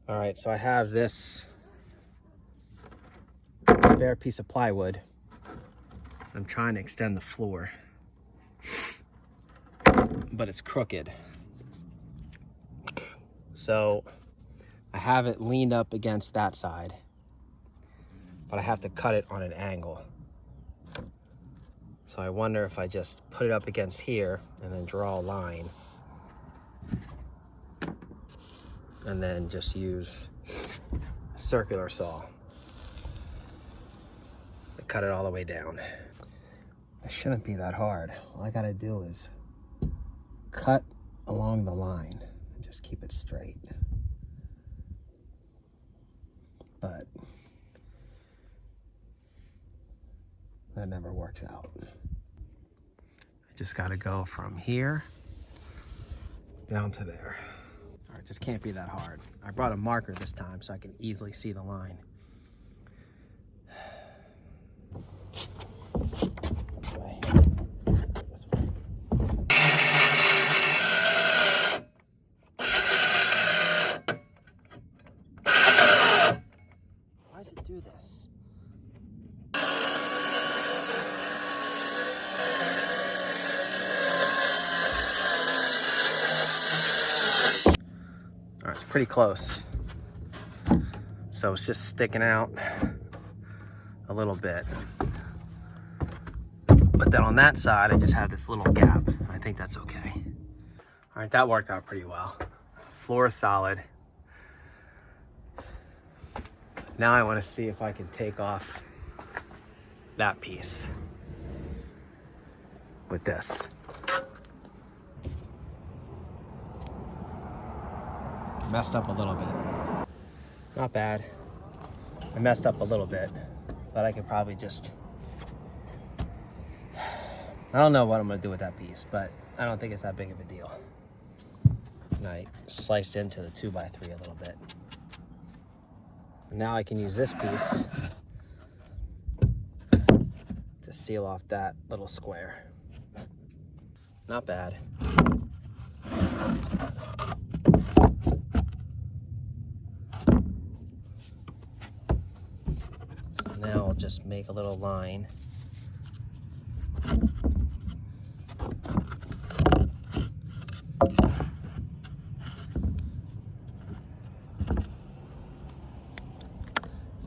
All right, so I have this spare piece of plywood. I'm trying to extend the floor, but it's crooked. So I have it leaned up against that side, but I have to cut it on an angle. So I wonder if I just put it up against here and then draw a line, and then just use a circular saw to cut it all the way down. It shouldn't be that hard. All I gotta do is cut along the line and just keep it straight. But that never works out. I just gotta go from here down to there. All right, just can't be that hard. I brought a marker this time so I can easily see the line. This way. This way. Why does it do this? All right, it's pretty close. So it's just sticking out a little bit. But then on that side, I just have this little gap. I think that's okay. All right, that worked out pretty well. Floor is solid. Now I want to see if I can take off that piece with this. Messed up a little bit. Not bad. I messed up a little bit, but I could probably just, I don't know what I'm gonna do with that piece, but I don't think it's that big of a deal. And I sliced into the 2x3 a little bit. And now I can use this piece to seal off that little square. Not bad. Now I'll just make a little line.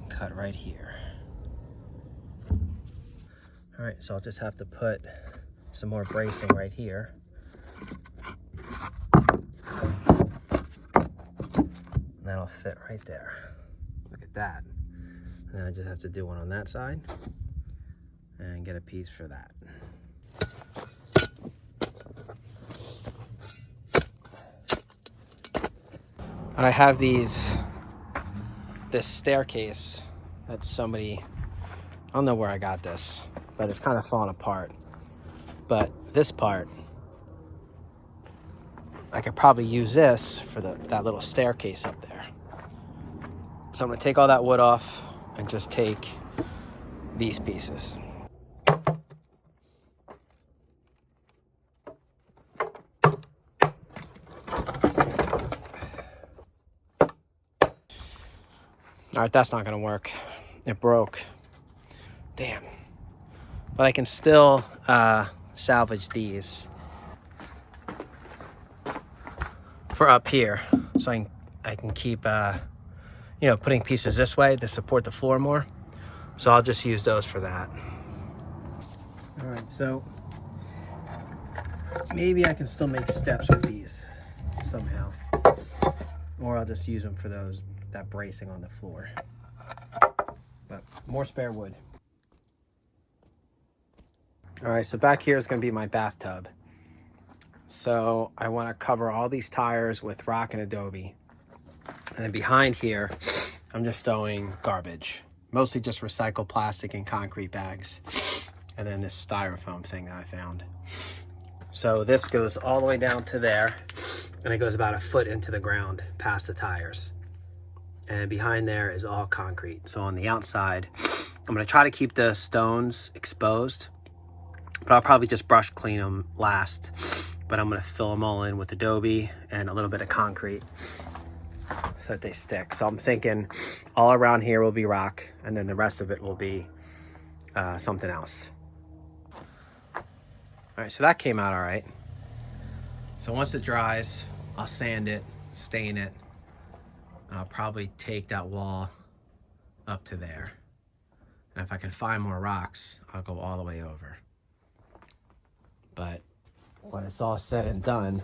And cut right here. All right, so I'll just have to put some more bracing right here. And that'll fit right there. Look at that. And then I just have to do one on that side and get a piece for that. I have this staircase that somebody, I don't know where I got this, but it's kind of falling apart. But this part, I could probably use this for that little staircase up there. So I'm gonna take all that wood off and just take these pieces. All right, that's not gonna work. It broke. Damn. But I can still salvage these for up here, so I can keep you know, putting pieces this way to support the floor more. So I'll just use those for that. All right, so maybe I can still make steps with these somehow, or I'll just use them for that bracing on the floor. But more spare wood. All right, so back here is going to be my bathtub. So I want to cover all these tires with rock and Adobe. And then behind here, I'm just throwing garbage. Mostly just recycled plastic and concrete bags. And then this styrofoam thing that I found. So this goes all the way down to there. And it goes about a foot into the ground past the tires. And behind there is all concrete. So on the outside, I'm going to try to keep the stones exposed. But I'll probably just brush clean them last. But I'm going to fill them all in with Adobe and a little bit of concrete. so that they stick. So I'm thinking all around here will be rock, and then the rest of it will be something else. All right, so that came out all right. So once it dries, I'll sand it, stain it. I'll probably take that wall up to there. And if I can find more rocks, I'll go all the way over. But when it's all said and done,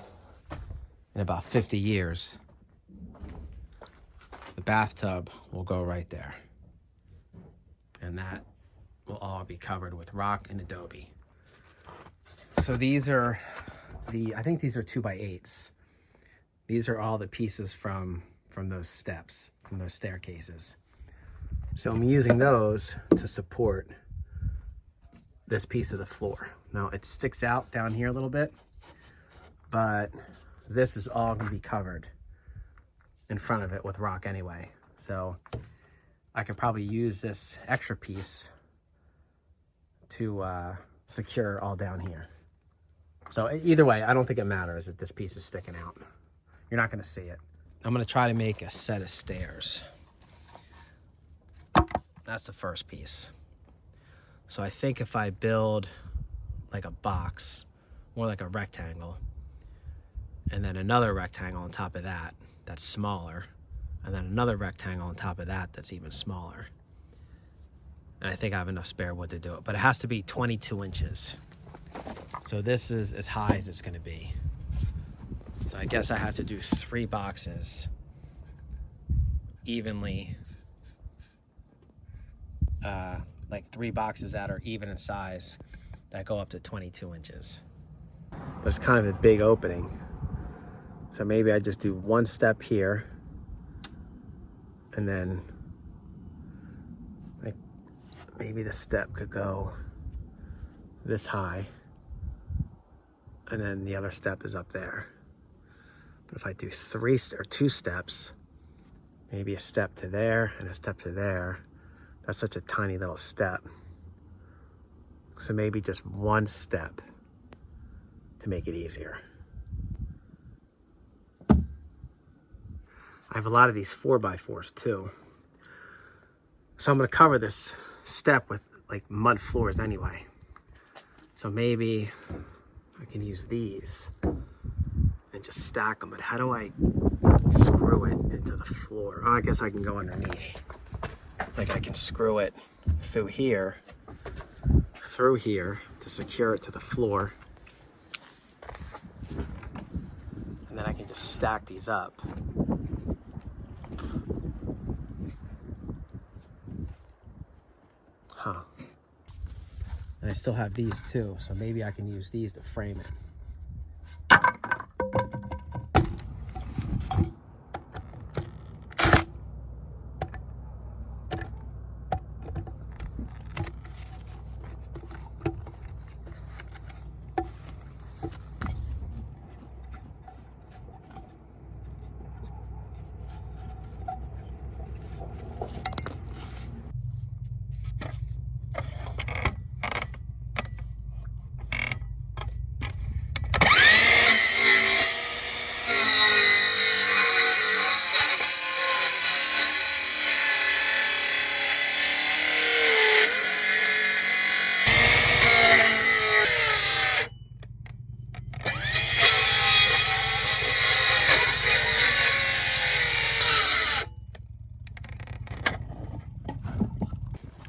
in about 50 years, the bathtub will go right there. And that will all be covered with rock and Adobe. So these are I think these are 2x8s. These are all the pieces from those steps, from those staircases. So I'm using those to support this piece of the floor. Now it sticks out down here a little bit, but this is all gonna be covered in front of it with rock anyway. So I could probably use this extra piece to secure all down here. So either way, I don't think it matters if this piece is sticking out. You're not gonna see it. I'm gonna try to make a set of stairs. That's the first piece. So I think if I build like a box, more like a rectangle, and then another rectangle on top of that, that's smaller, and then another rectangle on top of that, that's even smaller. And I think I have enough spare wood to do it, but it has to be 22 inches. So this is as high as it's gonna be. So I guess I have to do 3 boxes evenly, like 3 boxes that are even in size that go up to 22 inches. But it's kind of a big opening. So maybe I just do 1 step here, and then like maybe the step could go this high, and then the other step is up there. But if I do 2 steps, maybe a step to there and a step to there, that's such a tiny little step. So maybe just 1 step to make it easier. I have a lot of these 4x4s too. So I'm gonna cover this step with like mud floors anyway. So maybe I can use these and just stack them, but how do I screw it into the floor? Oh, I guess I can go underneath. Like I can screw it through here to secure it to the floor. And then I can just stack these up. Huh. And I still have these too, so maybe I can use these to frame it.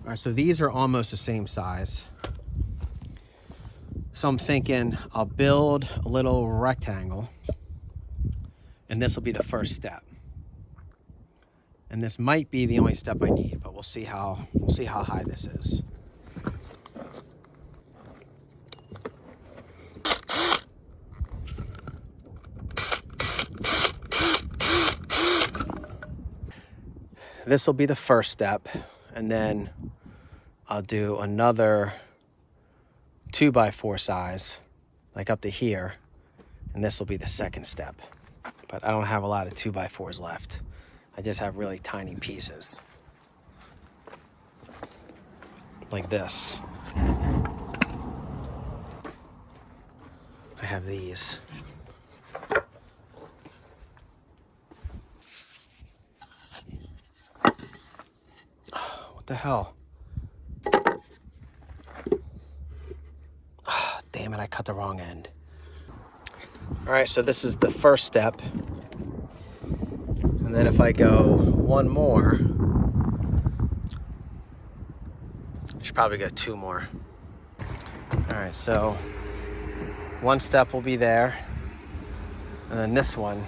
All right, so these are almost the same size. So I'm thinking I'll build a little rectangle, and this will be the first step. And this might be the only step I need, but we'll see how high this is. This will be the first step, and then I'll do another 2x4 size, like up to here, and this will be the second step. But I don't have a lot of 2x4s left. I just have really tiny pieces. Like this. I have these. the hell? Oh, damn it, I cut the wrong end. All right, so this is the first step. And then if I go one more, I should probably go two more. All right, so one step will be there. And then this one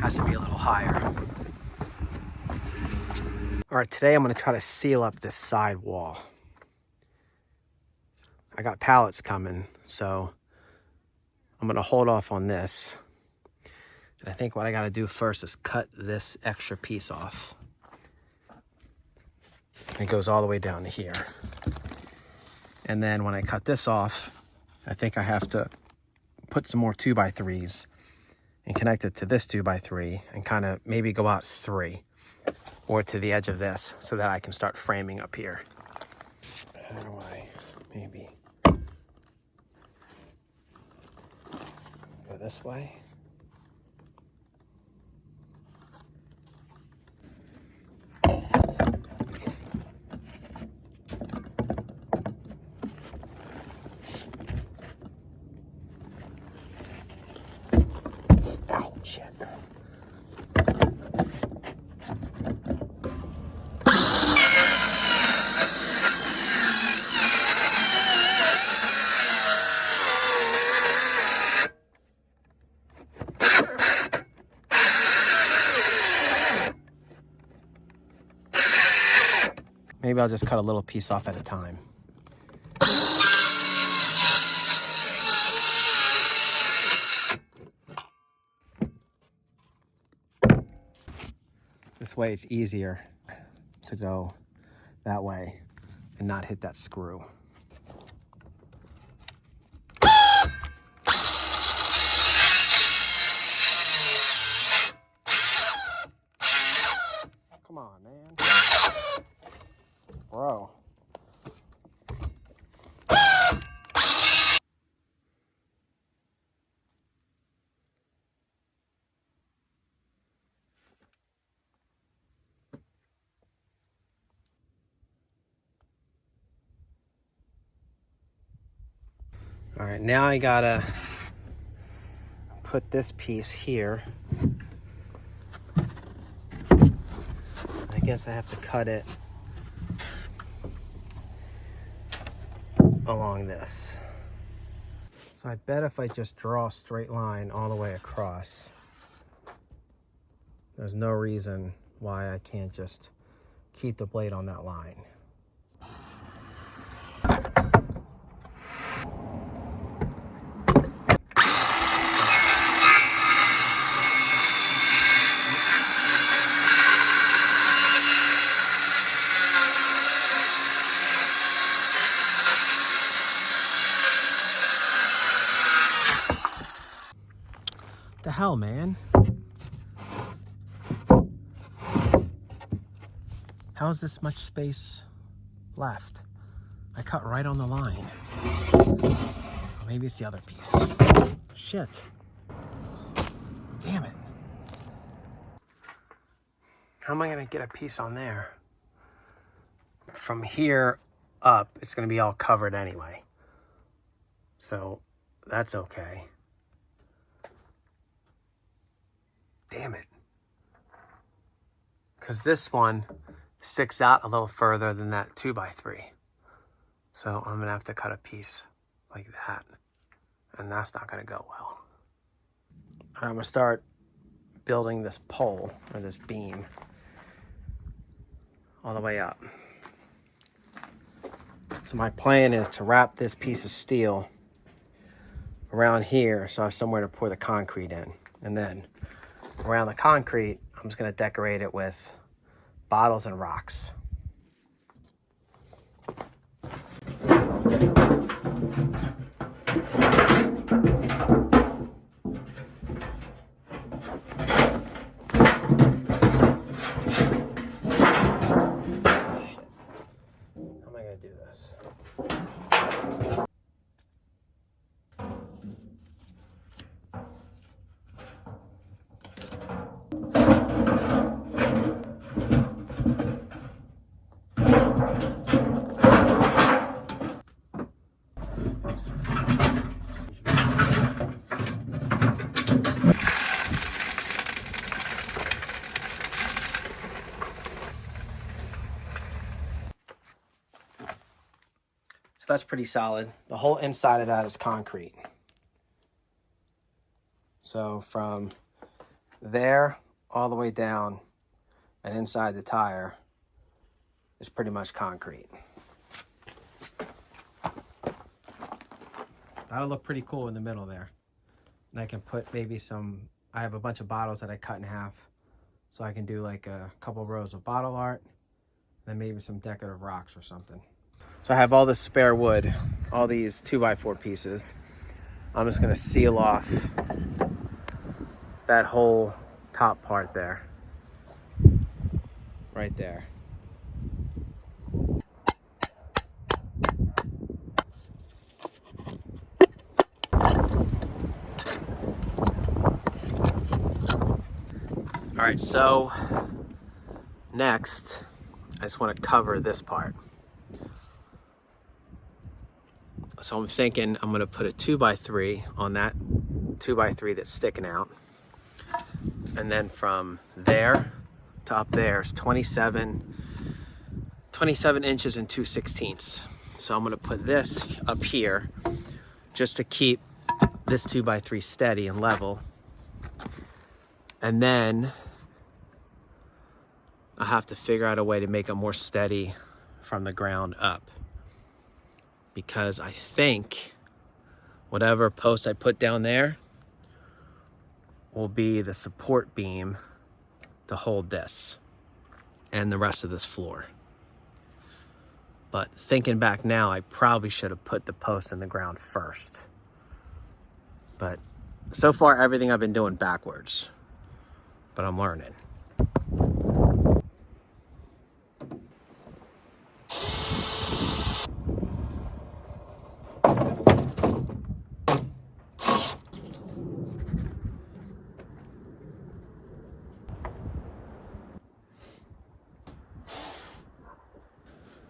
has to be a little higher. All right, today I'm gonna try to seal up this side wall. I got pallets coming, so I'm gonna hold off on this. And I think what I gotta do first is cut this extra piece off. It goes all the way down to here. And then when I cut this off, I think I have to put some more 2x3s and connect it to this 2x3 and kind of maybe go out 3 or to the edge of this so that I can start framing up here. How do I maybe go this way? Ow, shit. Maybe I'll just cut a little piece off at a time. This way it's easier to go that way and not hit that screw. Come on, man. Bro. All right, now I gotta put this piece here. I guess I have to cut it along this. So I bet if I just draw a straight line all the way across, there's no reason why I can't just keep the blade on that line. The hell, man? How is this much space left? I cut right on the line. Oh, maybe it's the other piece. Shit. Damn it. How am I gonna get a piece on there? From here up, it's gonna be all covered anyway. So that's okay. Damn it. Because this one sticks out a little further than that 2x3. So I'm gonna have to cut a piece like that. And that's not gonna go well. I'm gonna start building this pole, or this beam, all the way up. So my plan is to wrap this piece of steel around here so I have somewhere to pour the concrete in. And then around the concrete, I'm just gonna decorate it with bottles and rocks. That's pretty solid. The whole inside of that is concrete. So from there all the way down and inside the tire is pretty much concrete. That'll look pretty cool in the middle there. And I can put maybe I have a bunch of bottles that I cut in half. So I can do like a couple rows of bottle art, then maybe some decorative rocks or something. So I have all this spare wood, all these 2x4 pieces. I'm just gonna seal off that whole top part there. Right there. All right, so next, I just want to cover this part. So I'm thinking I'm going to put a 2x3 on that 2x3 that's sticking out. And then from there to up there is 27 inches and 2/16. So I'm going to put this up here just to keep this 2x3 steady and level. And then I have to figure out a way to make it more steady from the ground up. Because I think whatever post I put down there will be the support beam to hold this and the rest of this floor. But thinking back now, I probably should have put the post in the ground first. But so far, everything I've been doing backwards. But I'm learning.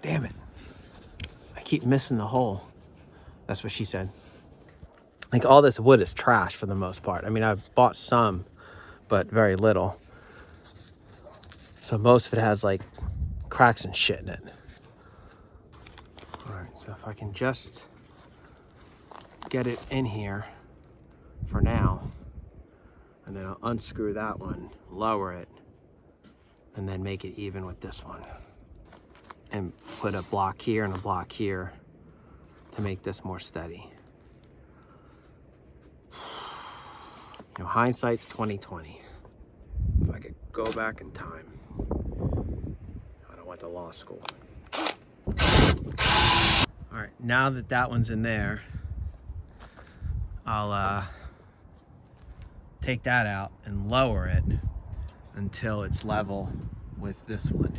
Damn it. I keep missing the hole. That's what she said. Like all this wood is trash for the most part. I mean, I've bought some, but very little. So most of it has like cracks and shit in it. All right, so if I can just get it in here for now, and then I'll unscrew that one, lower it, and then make it even with this one. And put a block here and a block here to make this more steady. You know, hindsight's 20/20. If I could go back in time, I went to law school. All right, now that that one's in there, I'll take that out and lower it until it's level with this one.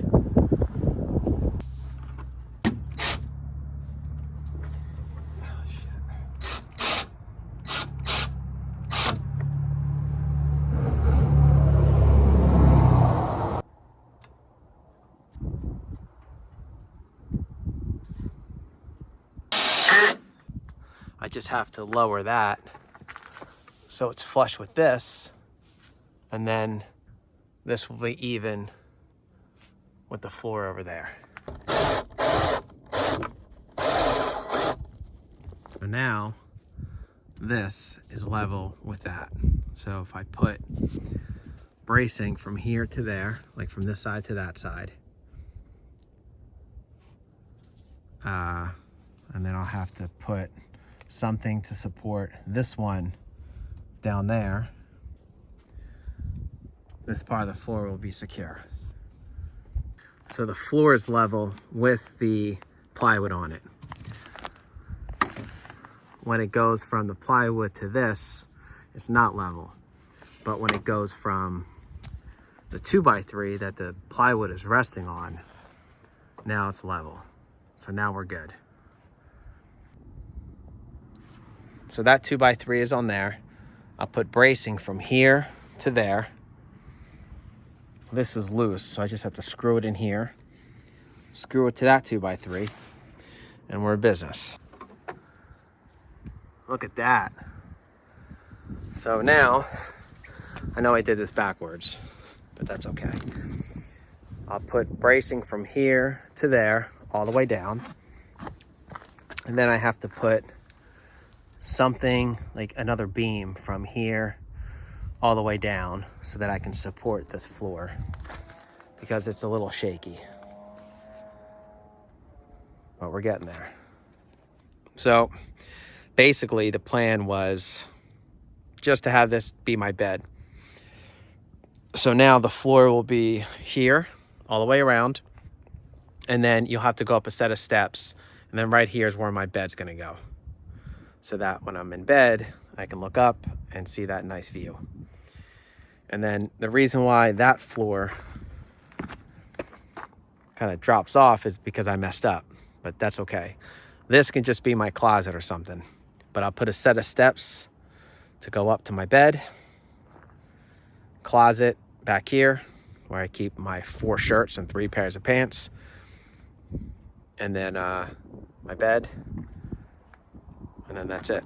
I just have to lower that so it's flush with this, and then this will be even with the floor over there. So now this is level with that. So if I put bracing from here to there, like from this side to that side, and then I'll have to put something to support this one down there. This part of the floor will be secure. So the floor is level with the plywood on it. When it goes from the plywood to this, it's not level. But when it goes from the 2x3 that the plywood is resting on, now it's level. So now we're good. So that 2x3 is on there. I'll put bracing from here to there. This is loose, so I just have to screw it in here, screw it to that 2x3, and we're in business. Look at that. So now, I know I did this backwards, but that's okay. I'll put bracing from here to there, all the way down. And then I have to put something like another beam from here all the way down so that I can support this floor, because it's a little shaky. But we're getting there. So basically the plan was just to have this be my bed. So now the floor will be here all the way around, and then you'll have to go up a set of steps, and then right here is where my bed's gonna go. So that when I'm in bed, I can look up and see that nice view. And then the reason why that floor kind of drops off is because I messed up, but that's okay. This can just be my closet or something, but I'll put a set of steps to go up to my bed, closet back here where I keep my 4 shirts and 3 pairs of pants, and then my bed, and then that's it.